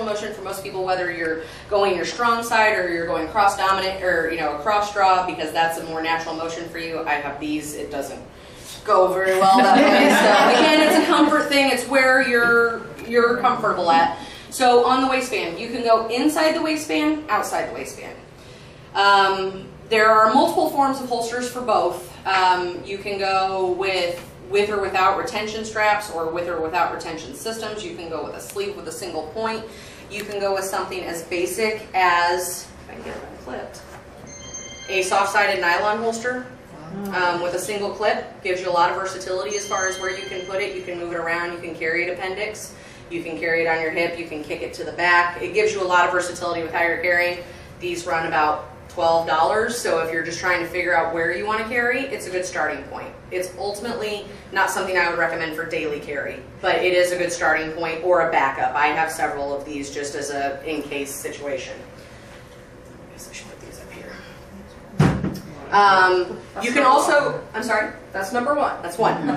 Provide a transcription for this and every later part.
motion for most people, whether you're going your strong side or you're going cross dominant or, you know, a cross draw, because that's a more natural motion for you. I have these, it doesn't go very well that way. So again, it's a comfort thing. It's where you're comfortable at. So on the waistband, you can go inside the waistband, outside the waistband. There are multiple forms of holsters for both. You can go with or without retention straps, or with or without retention systems. You can go with a sleeve with a single point. You can go with something as basic as, if I can get it unclipped, a soft-sided nylon holster with a single clip. Gives you a lot of versatility as far as where you can put it. You can move it around. You can carry it appendix. You can carry it on your hip. You can kick it to the back. It gives you a lot of versatility with how you're carrying. These run about $12, so if you're just trying to figure out where you want to carry, it's a good starting point. It's ultimately not something I would recommend for daily carry, but it is a good starting point or a backup. I have several of these just as a in-case situation. I guess I should put these up here. You can also, I'm sorry? That's number one. That's one.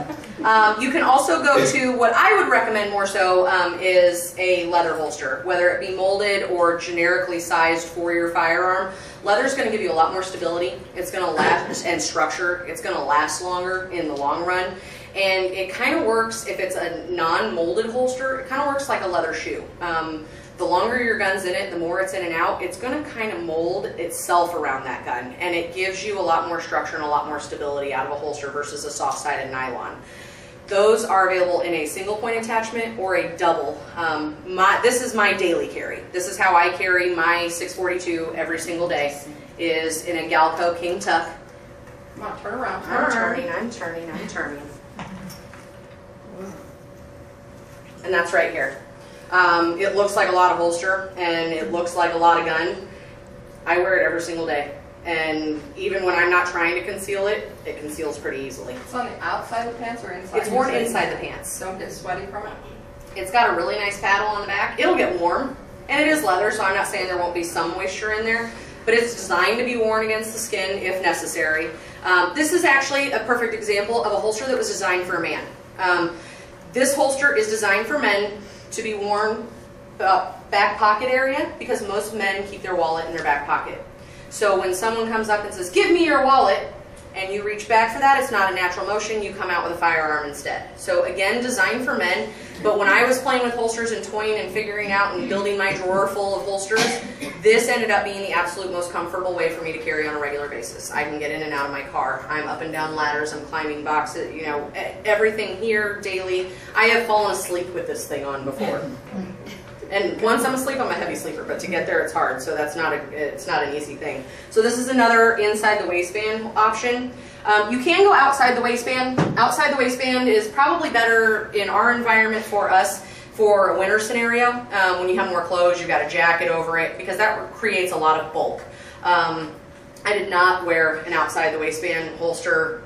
You can also go to what I would recommend more so is a leather holster, whether it be molded or generically sized for your firearm. Leather's going to give you a lot more stability. It's going to last, and structure. It's going to last longer in the long run. And it kind of works, if it's a non-molded holster, it kind of works like a leather shoe. The longer your gun's in it, the more it's in and out, it's going to kind of mold itself around that gun. And it gives you a lot more structure and a lot more stability out of a holster versus a soft-sided nylon. Those are available in a single point attachment or a double. This is my daily carry. This is how I carry my 642 every single day, is in a Galco King Tuck. Come on, turn around. I'm turning. And that's right here. It looks like a lot of holster and it looks like a lot of gun. I wear it every single day. And even when I'm not trying to conceal it, it conceals pretty easily. It's on the outside of the pants or inside? It's worn inside the pants. Don't get sweaty from it? It's got a really nice paddle on the back. It'll get warm, and it is leather, so I'm not saying there won't be some moisture in there, but it's designed to be worn against the skin if necessary. This is actually a perfect example of a holster that was designed for a man. This holster is designed for men to be worn back pocket area, because most men keep their wallet in their back pocket. So when someone comes up and says, "Give me your wallet," and you reach back for that, it's not a natural motion. You come out with a firearm instead. So again, designed for men. But when I was playing with holsters and toying and figuring out and building my drawer full of holsters, this ended up being the absolute most comfortable way for me to carry on a regular basis. I can get in and out of my car. I'm up and down ladders. I'm climbing boxes. You know, everything here daily. I have fallen asleep with this thing on before. And once I'm asleep, I'm a heavy sleeper, but to get there, it's hard, so it's not an easy thing. So this is another inside the waistband option. You can go outside the waistband. Outside the waistband is probably better in our environment for us for a winter scenario. When you have more clothes, you've got a jacket over it, because that creates a lot of bulk. I did not wear an outside the waistband holster.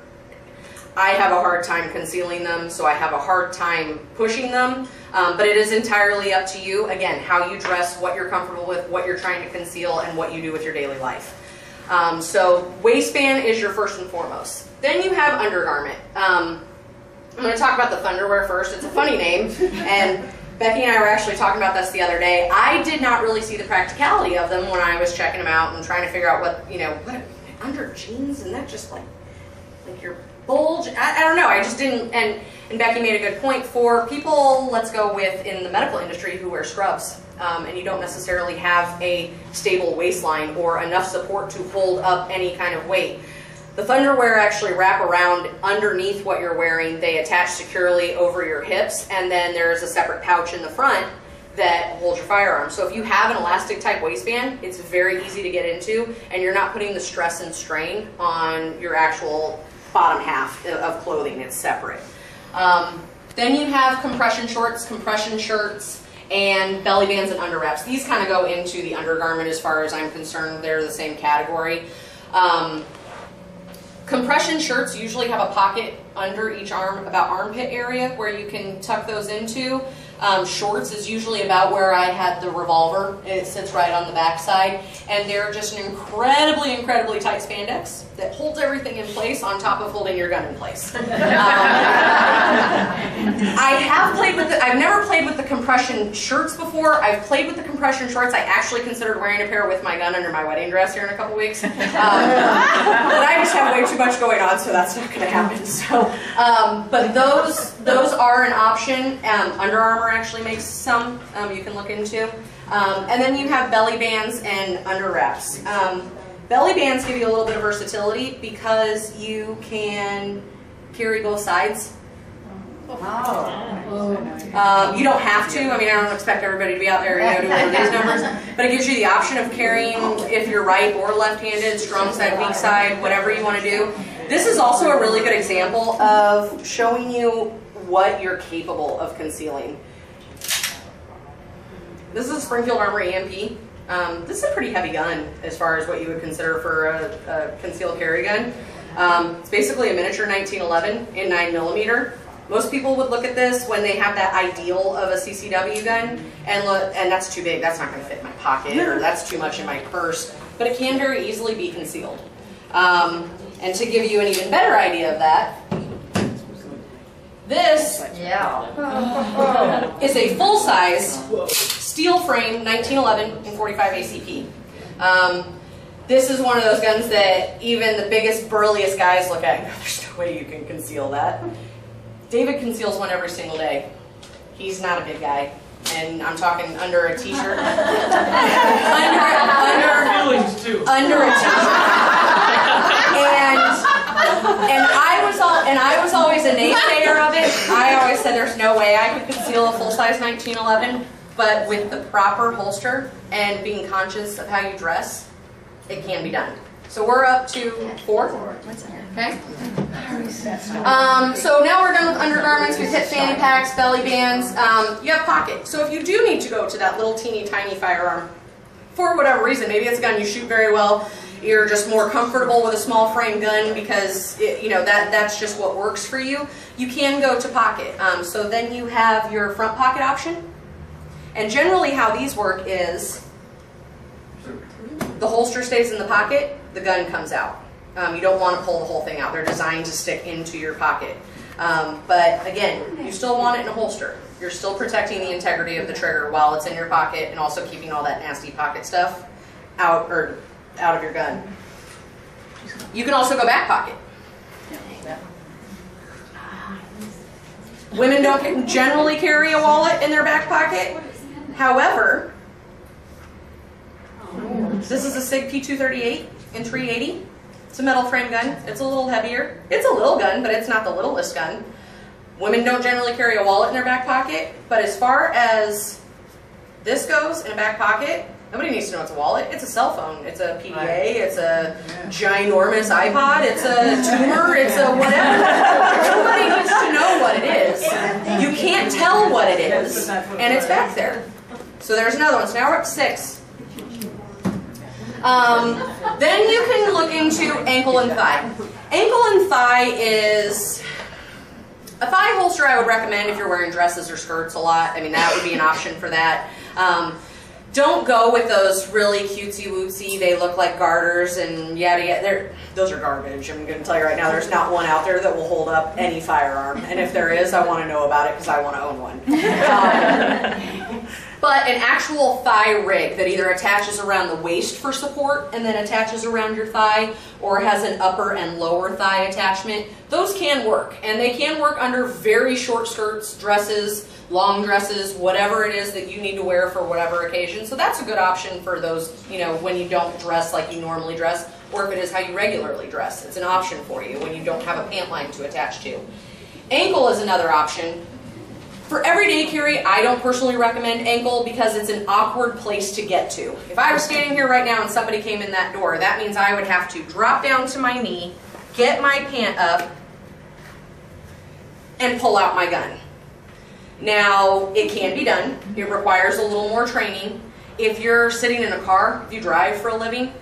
I have a hard time concealing them, so I have a hard time pushing them. But it is entirely up to you, again, how you dress, what you're comfortable with, what you're trying to conceal, and what you do with your daily life. So waistband is your first and foremost. Then you have undergarment. I'm going to talk about the Thunderwear first. It's a funny name, and Becky and I were actually talking about this the other day. I did not really see the practicality of them when I was checking them out and trying to figure out what under jeans, and that just like your bulge. I don't know. I just didn't. And Becky made a good point for people, let's go with in the medical industry, who wear scrubs, and you don't necessarily have a stable waistline or enough support to hold up any kind of weight. The Thunderwear actually wrap around underneath what you're wearing. They attach securely over your hips, and then there's a separate pouch in the front that holds your firearm. So if you have an elastic type waistband, it's very easy to get into, and you're not putting the stress and strain on your actual bottom half of clothing. It's separate. Then you have compression shorts, compression shirts, and belly bands and under wraps. These kind of go into the undergarment as far as I'm concerned. They're the same category. Compression shirts usually have a pocket under each arm, about armpit area, where you can tuck those into. Shorts is usually about where I had the revolver. It sits right on the back side. And they're just an incredibly, incredibly tight spandex that holds everything in place on top of holding your gun in place. I've never played with the compression shirts before. I've played with the compression shorts. I actually considered wearing a pair with my gun under my wedding dress here in a couple weeks. But I just have way too much going on, so that's not going to happen. So, but those are an option. Under Armour actually makes some you can look into. And then you have belly bands and under wraps. Belly bands give you a little bit of versatility because you can carry both sides. You don't have to. I mean, I don't expect everybody to be out there doing one of these numbers, but it gives you the option of carrying if you're right or left-handed, strong side, weak side, whatever you want to do. This is also a really good example of showing you what you're capable of concealing. This is a Springfield Armour EMP. This is a pretty heavy gun as far as what you would consider for a concealed carry gun. It's basically a miniature 1911 in 9mm. Most people would look at this when they have that ideal of a CCW gun and look, and that's too big, that's not going to fit in my pocket, or that's too much in my purse, but it can very easily be concealed. And to give you an even better idea of that, this is a full-size steel frame 1911 in 45 ACP. This is one of those guns that even the biggest, burliest guys look at and go, there's no way you can conceal that. David conceals one every single day. He's not a big guy, and I'm talking under a t-shirt. under a t-shirt. And I was always a naysayer of it. I always said there's no way I could conceal a full-size 1911, but with the proper holster and being conscious of how you dress, it can be done. So we're up to 4. Okay. So now we're done with undergarments. We've hit fanny packs, belly bands. You have pocket. So if you do need to go to that little teeny tiny firearm, for whatever reason, maybe it's a gun you shoot very well, you're just more comfortable with a small frame gun because that's just what works for you, you can go to pocket. So then you have your front pocket option. And generally how these work is the holster stays in the pocket, the gun comes out. You don't want to pull the whole thing out. They're designed to stick into your pocket. But again, you still want it in a holster. You're still protecting the integrity of the trigger while it's in your pocket and also keeping all that nasty pocket stuff out of your gun. You can also go back pocket. Women don't generally carry a wallet in their back pocket. However, this is a SIG P238 in 380. It's a metal frame gun. It's a little heavier. It's a little gun, but it's not the littlest gun. Women don't generally carry a wallet in their back pocket, but as far as this goes in a back pocket, nobody needs to know it's a wallet. It's a cell phone. It's a PDA. It's a ginormous iPod. It's a tumor. It's a whatever. Nobody needs to know what it is. You can't tell what it is, and it's back there. So there's another one. So now we're up to 6. Then you can look into ankle and thigh. Ankle and thigh is a thigh holster I would recommend if you're wearing dresses or skirts a lot. I mean, that would be an option for that. Don't go with those really cutesy wootsy, they look like garters and yada yada. Those are garbage. I'm going to tell you right now, there's not one out there that will hold up any firearm. And if there is, I want to know about it because I want to own one. But an actual thigh rig that either attaches around the waist for support and then attaches around your thigh, or has an upper and lower thigh attachment, those can work. And they can work under very short skirts, dresses, long dresses, whatever it is that you need to wear for whatever occasion. So that's a good option for those, when you don't dress like you normally dress, or if it is how you regularly dress. It's an option for you when you don't have a pant line to attach to. Ankle is another option. For everyday carry, I don't personally recommend ankle because it's an awkward place to get to. If I was standing here right now and somebody came in that door, that means I would have to drop down to my knee, get my pant up, and pull out my gun. Now, it can be done. It requires a little more training. If you're sitting in a car, if you drive for a living,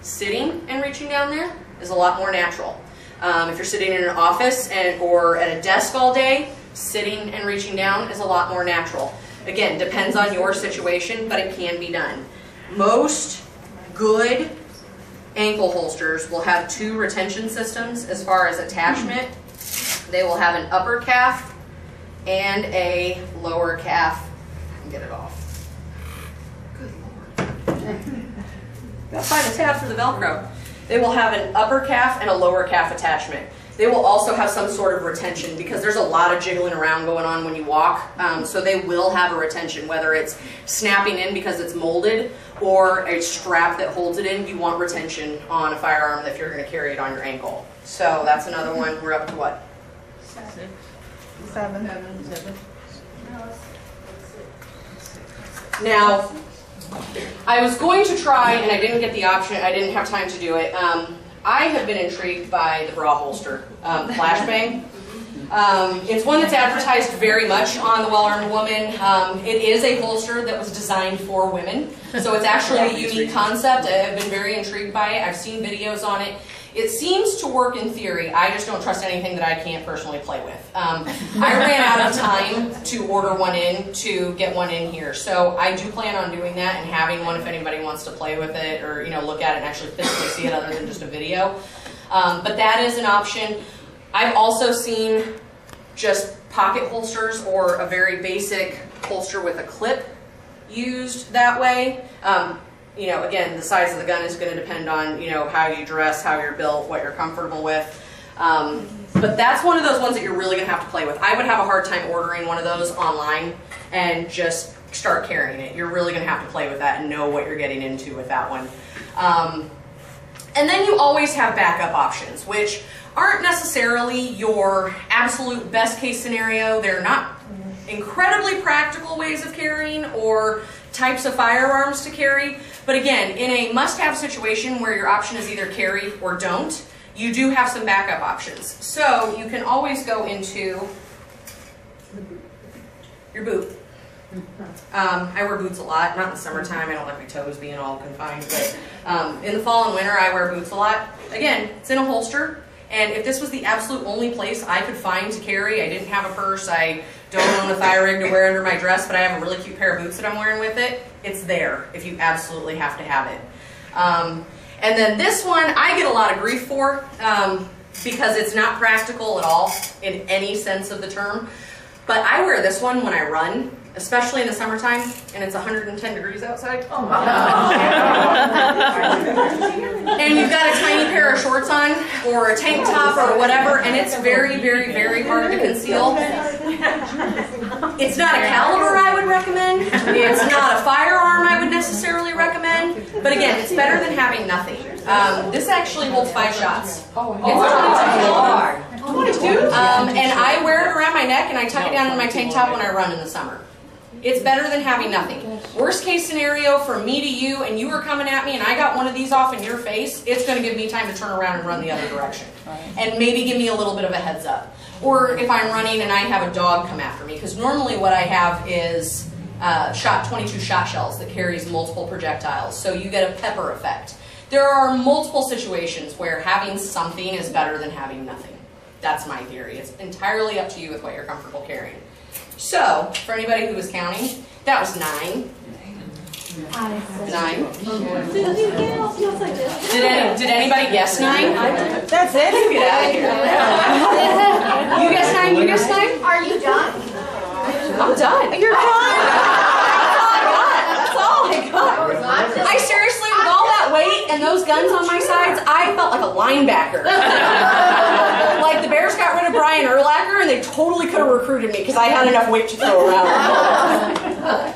sitting and reaching down there is a lot more natural. If you're sitting in an office or at a desk all day, sitting and reaching down is a lot more natural. Again, depends on your situation, but it can be done. Most good ankle holsters will have 2 retention systems as far as attachment. They will have an upper calf and a lower calf. I can get it off. Good Lord. Gotta find a tab for the Velcro. They will have an upper calf and a lower calf attachment. They will also have some sort of retention because there's a lot of jiggling around going on when you walk. So they will have a retention, whether it's snapping in because it's molded or a strap that holds it in. You want retention on a firearm if you're going to carry it on your ankle. So that's another one. We're up to what? 7. Now, I was going to try, and I didn't get the option, I didn't have time to do it. I have been intrigued by the bra holster, flashbang. It's one that's advertised very much on the Well-Armed Woman. It is a holster that was designed for women, so it's actually a unique concept. I've been very intrigued by it. I've seen videos on it. It seems to work in theory. I just don't trust anything that I can't personally play with. I ran out of time to order one in to get one in here, so I do plan on doing that and having one if anybody wants to play with it or look at it and actually physically see it other than just a video. But that is an option. I've also seen just pocket holsters or a very basic holster with a clip used that way. Again, the size of the gun is going to depend on, how you dress, how you're built, what you're comfortable with. But that's one of those ones that you're really going to have to play with. I would have a hard time ordering one of those online and just start carrying it. You're really going to have to play with that and know what you're getting into with that one. And then you always have backup options, which aren't necessarily your absolute best case scenario. They're not incredibly practical ways of carrying or types of firearms to carry. But again, in a must-have situation where your option is either carry or don't, you do have some backup options. So you can always go into your boot. I wear boots a lot, not in the summertime. I don't like my toes being all confined, but in the fall and winter I wear boots a lot. Again, it's in a holster, and if this was the absolute only place I could find to carry, I didn't have a purse, I don't own a thigh rig to wear under my dress, but I have a really cute pair of boots that I'm wearing with it, it's there if you absolutely have to have it. And then this one I get a lot of grief for because it's not practical at all in any sense of the term. But I wear this one when I run, especially in the summertime, and it's 110 degrees outside. Oh my God. And you've got a tiny pair of shorts on, or a tank top, or whatever, and it's very, very, very hard to conceal. It's not a caliber I would recommend. It's not a firearm I would necessarily recommend. But again, it's better than having nothing. This actually holds 5 shots. It's 22. And I wear it around my neck, and I tuck it down in my tank top when I run in the summer. It's better than having nothing. Worst case scenario for me to you, and you were coming at me and I got one of these off in your face, it's going to give me time to turn around and run the other direction. And maybe give me a little bit of a heads up. Or if I'm running and I have a dog come after me, because normally what I have is 22 shot shells that carries multiple projectiles, so you get a pepper effect. There are multiple situations where having something is better than having nothing. That's my theory. It's entirely up to you with what you're comfortable carrying. So, for anybody who was counting, that was 9. 9. Did anybody guess 9? That's it? Get out of here. You guess 9? You guess 9? Are you done? I'm done. You're done? That's all I got. I seriously, with all that weight and those guns on my sides, I felt like a linebacker. Like the Bears got rid of Brian Urlacher and they totally could have recruited me because I had enough weight to throw around.